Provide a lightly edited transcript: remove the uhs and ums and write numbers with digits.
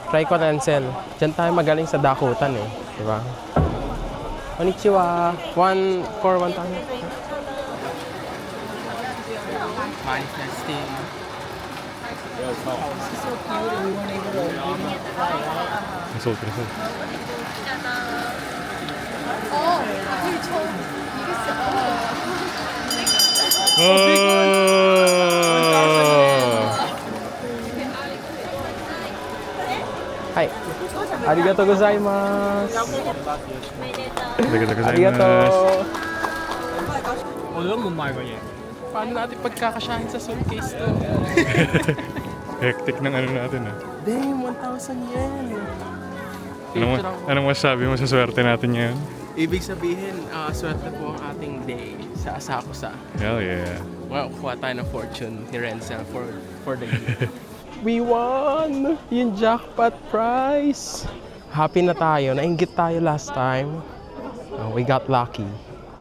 Try ko Ansel. Diyan tayo magaling sa dakutan eh. Diba? Konnichiwa. 1 for 1,000. Manifesting. Hi. Arigatou gozaimasu. Arigatou. Paano natin pagkakasyahin sa suitcase to? Hectic ng ano natin ah. Damn, 1,000 yen. Anong masasabi mo sa swerte natin ngayon? Ibig sabihin, swerte po ang ating day sa Asakusa. Hell yeah. Well, kuha tayo ng fortune ni Renzel for the year. We won! Yung jackpot prize! Happy na tayo. Nainggit tayo last time. We got lucky.